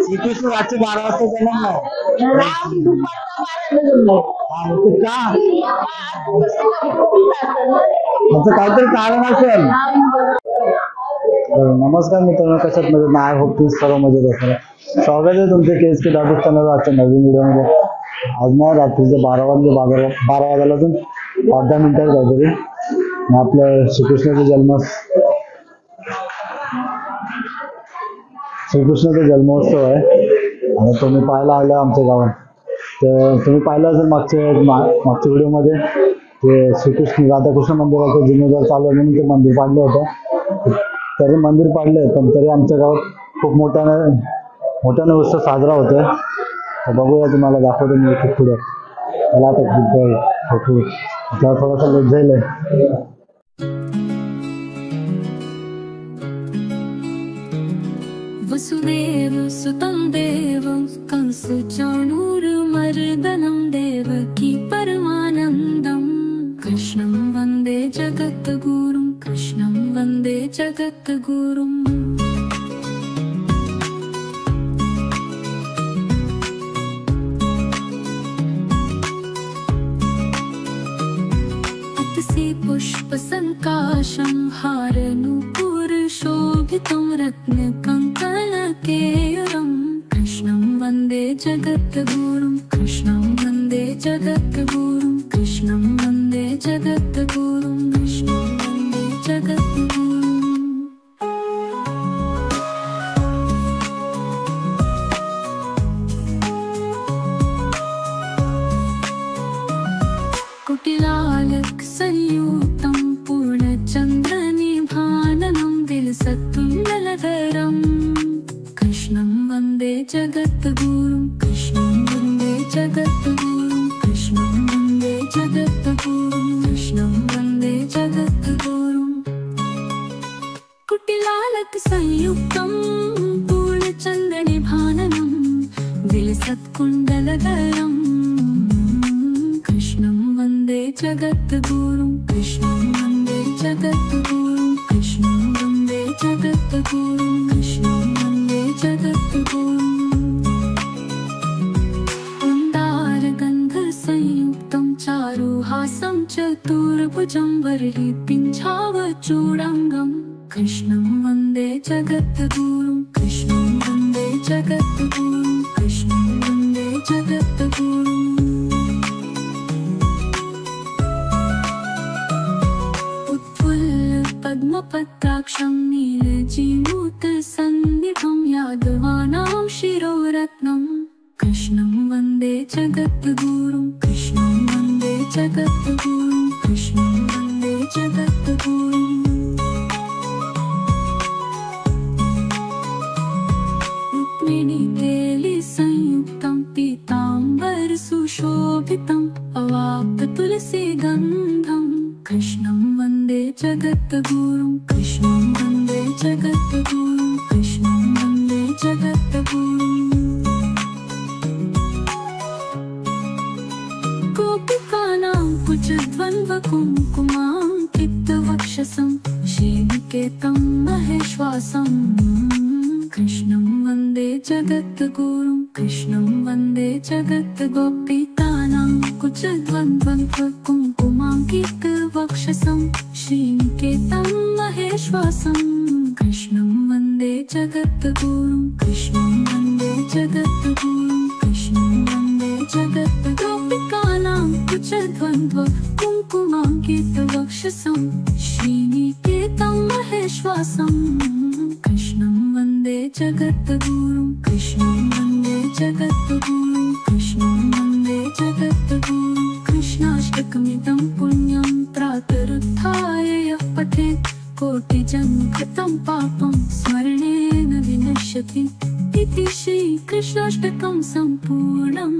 श्रीकृष्ण रात्री 12 वाजता जन्मला. राम दुपारचा 12ला जन्मला. का त्याचं काहीतरी कारण असेल. नमस्कार मित्रांनो, कशात मजेत ना? आय होप तुम्ही सर्व मजेत असाल. स्वागत आहे तुमचे KSK डॉट चॅनल आजच्या नवीन व्हिडिओमध्ये. आज ना रात्रीचे 12 वाजायला अजून 5-10 मिनिटं काहीतरी आपल्या श्रीकृष्णाचा जन्मोत्सव आहे आणि तुम्ही पाहायला आला आमच्या गावात. तर तुम्ही पाहिलं असेल मागच्या व्हिडिओमध्ये ते श्रीकृष्ण राधाकृष्ण मंदिराचं जीर्णोद्धार चालू आहे म्हणून ते मंदिर पाडलं होतं. तरी मंदिर पाडलंय पण तरी आमच्या गावात खूप मोठ्याने उत्सव साजरा होतोय. तर बघूया, तुम्हाला दाखवतो मी खूप पुढे. मला आता त्याला थोडासा लेट जाईल. वसुदेव सुतं देवं कंसचाणूरमर्दनं देवकी परमानन्दं कृष्णं वन्दे जगद्गुरुं कृष्णं वन्दे जगद्गुरुम्. अतसि पुष्पसङ्काशं हारनूपुरशोभितं रत्नकङ्कणकेयूरं कृष्णं वन्दे जगद्गुरुं कृष्णं वन्दे जगद्गुरुं कृष्णं वन्दे जगद्गुरुं कृष्णं वन्दे जगद्गुरुम्. कुटिलालक संयुक्तं पूर्णचन्द्रनिभाननं दिलसत्कुण्डलधरं कृष्णं वन्दे जगद्गुरुं कृष्णं वन्दे जगद्गुरुं कृष्णं वन्दे जगद्गुरुं कृष्णं वन्दे जगद्गुरुम्. कुटिलालक संयुक्तं पूर्णचन्द्रनिभाननं दिलसत्कुण्डलधरं कृष्णं वन्दे जगद्गुरुं कृष्णं वन्दे जगद्गुरुं कृष्णं वन्दे जगद्गुरुं कृष्णं वन्दे जगद्गुरुम्. कुन्दारगन्धसंयुक्तं चारुहासं चतुर्भुजं वरहिपिञ्छावचूडाङ्गं कृष्णं वन्दे जगद्गुरुं कृष्णं वन्दे जगद्गुरुं कृष्णं वन्दे जगद्गुरुम्. पद्मपत्राक्षं नीलजीमूतसन्निभं यादवानां शिरोरत्नं कृष्णं वन्दे जगद्गुरुं कृष्णं वन्दे जगद्गुरुं कृष्णं वन्दे जगद्गुरुम्. रुक्मिणीकेलिसंयुक्तं पीताम्बरसुशोभितम् अवाप्ततुलसीगन्धं कृष्णं वन्दे जगद्गुरुं कृष्णं वन्दे जगद्गुरुं कृष्णं वन्दे जगद्गुरुम्. गोपिकानां कुचद्वन्द्वकुङ्कुमाङ्कितवक्षसं श्रीनिकेतं महेश्वासं कृष्णं वन्दे जगद्गुरुं कृष्णं वन्दे जगद्गोपिकानां कुचद्वन्द्वकुङ्कुमाङ्कितवक्षसं श्रीनिकेतं महेश्वासं कृष्णं वन्दे जगद्गुरुं कृष्णं वन्दे जगद्गुरुं कृष्णं वन्दे जगद्गोपिकानां कुचद्वन्द्वकुङ्कुमाङ्कितवक्षसं श्रीनिकेतं महेश्वासं कृष्णं वन्दे जगद्गुरुं कृष्णं वन्दे जगद्गुरुं कृष्णं वन्दे जगद्गुरुं. कृष्णाष्टकमिदं पुण्यं प्रातरुत्थाय यः पठेत् कोटिजन्मकृतं पापं स्मरणेन विनश्यति इति श्रीकृष्णाष्टकं सम्पूर्णम्.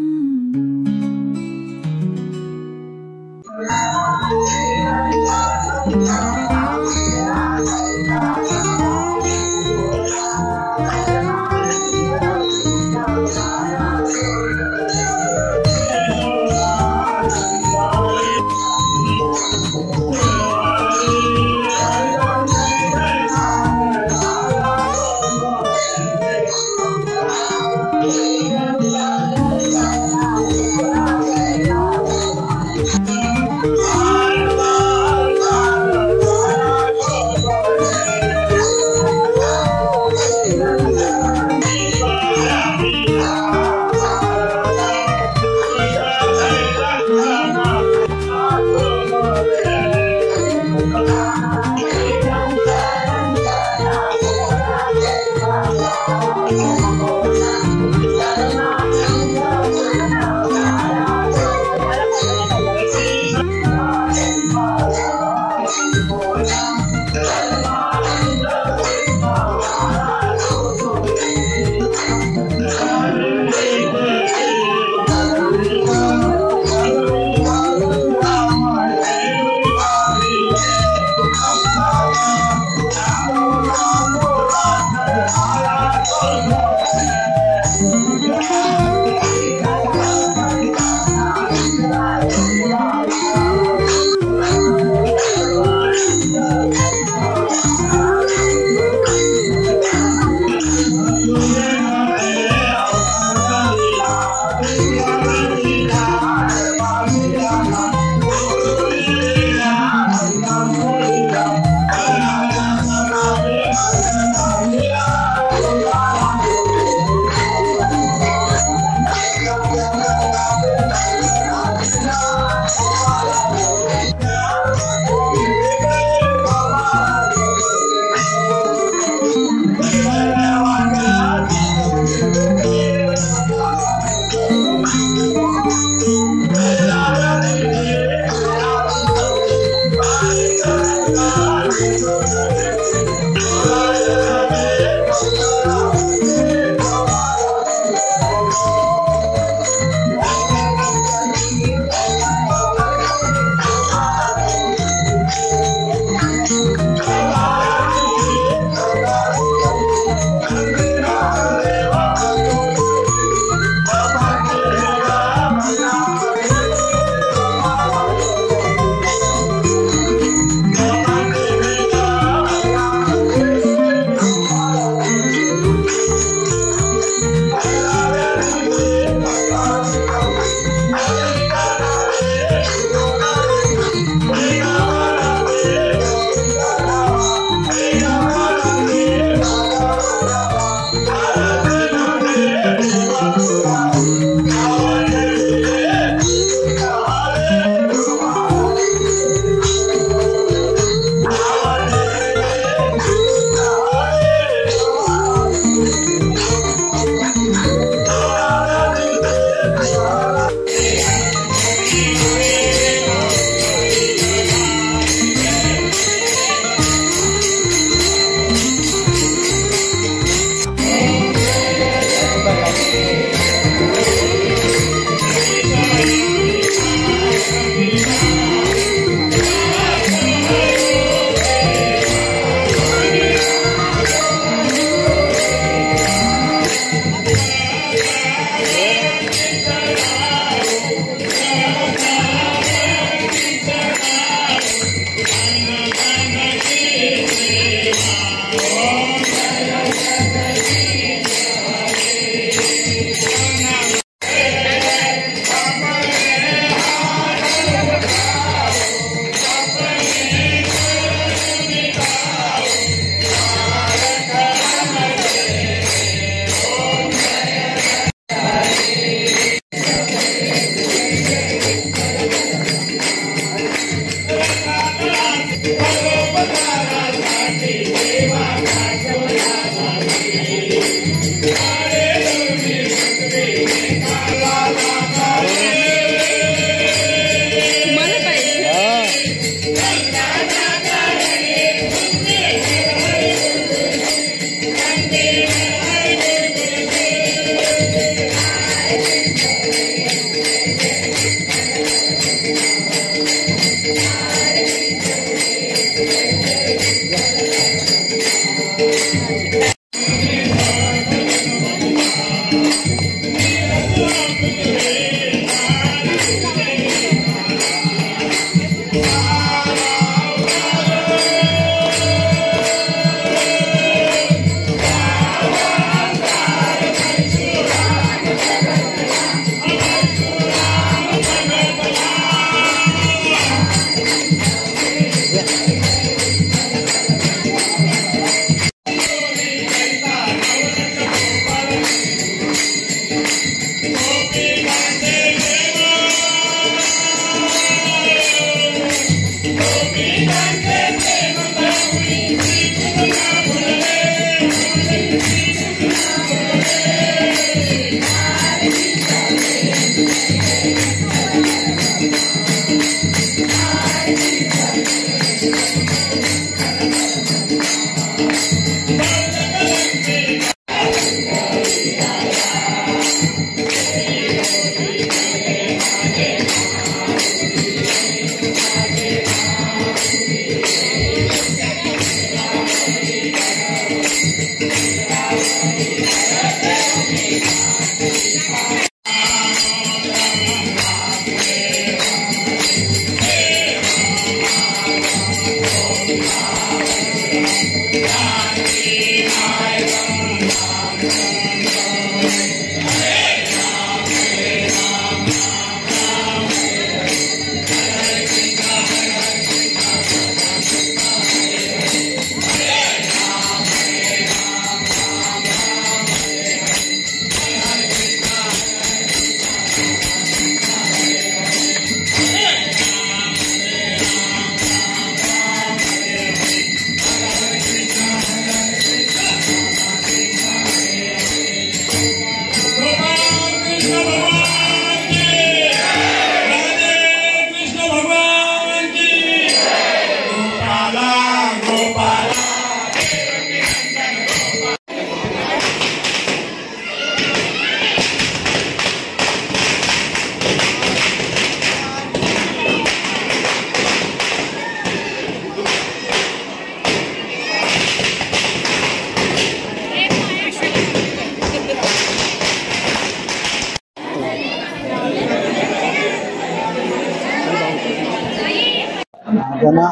त्यांना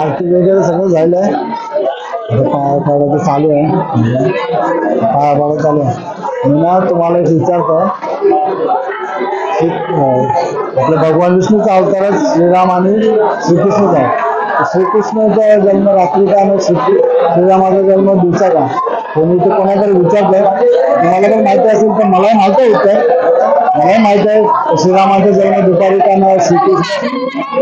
आरती वगैरे सगळं झालंय. पाया पडायचं चालू आहे. पाया पडायचं चालू आहे. मी ना तुम्हाला एक विचारतो, आपले भगवान विष्णूचा अवतारच श्रीराम आणि श्रीकृष्णच आहे. श्रीकृष्णाचा जन्म रात्रीचा आणि श्रीरामाचा जन्म दिवसाचा. कोणी ते कोणाकडे विचारतंय, तुम्हाला पण माहिती असेल तर मलाही माहिती आहे उत्तर. मलाही माहिती आहे श्रीरामाचा जन्म दुपारी का नाही,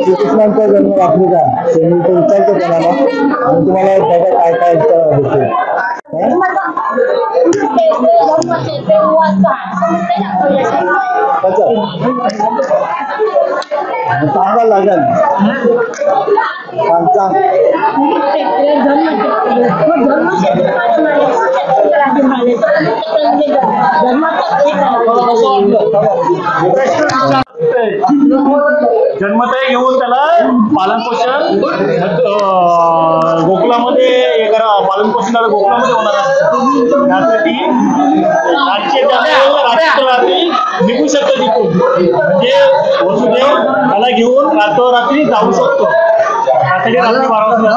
श्रीकृष्णाचा जन्म रात्री का. ते मी ते विचारतो कोणाला आणि तुम्हाला बघा काय काय उत्तर भेटते. सांगा लागेल. सांग जन्मतः घेऊन त्याला पालन पोषण गोकुळामध्ये हे करा, पालन पोषण त्याला गोकुळामध्ये होणार आहे. त्यासाठी रात्री निघू शकतो तिथून, म्हणजे वसुदेव त्याला घेऊन रात्री जाऊ शकतो. त्यासाठी रात्री 12 वाजता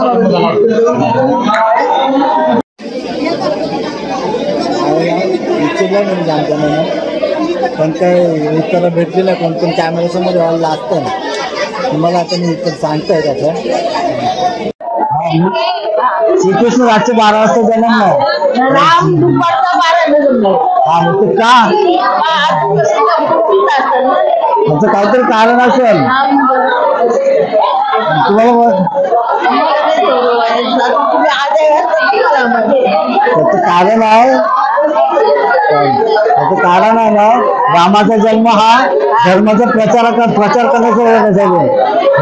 पण काय उत्तर भेटली ना. कोण कॅमेऱ्यासमोर यायला लागतं ना. तुम्हाला आता मी उत्तर सांगताय त्याचं. श्रीकृष्ण रात्री 12 वाजता जन्म नाही. राम दुपारचा 12 जन्म. हा मग ते का त्याचं काहीतरी कारण असेल तुम्हाला. त्याचं कारण आहे, त्याचं कारण आहे ना, रामाचा जन्म हा धर्माचा प्रचार करण्यासाठी.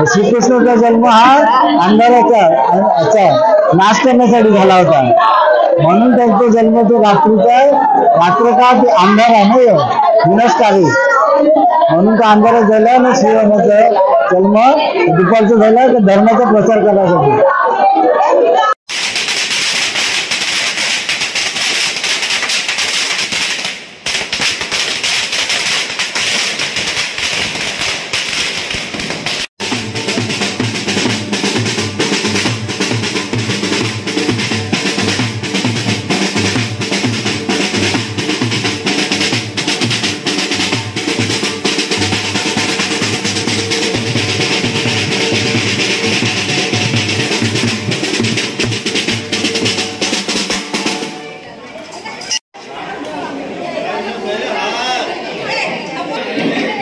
श्रीकृष्णाचा जन्म हा अंधाराचा नाश करण्यासाठी झाला होता. म्हणून त्यांचा जन्म तो रात्रीचा. रात्र का ते अंधार आहे ना, विनाशकारी. म्हणून तो अंधारात झाला आणि श्रीरामाचा जन्म दुपारचा झाला तर धर्माचा प्रचार करण्यासाठी.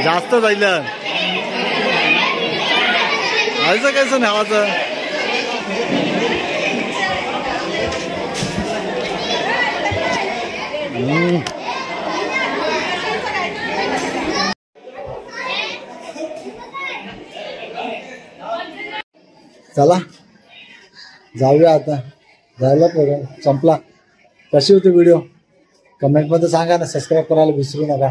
जास्त जाईल आयचं कायचं नावाचं. चला जाऊया आता. झाला प्रोग्राम संपला. कशी होती व्हिडिओ कमेंटमध्ये सांगा ना. सबस्क्राईब करायला विसरू नका.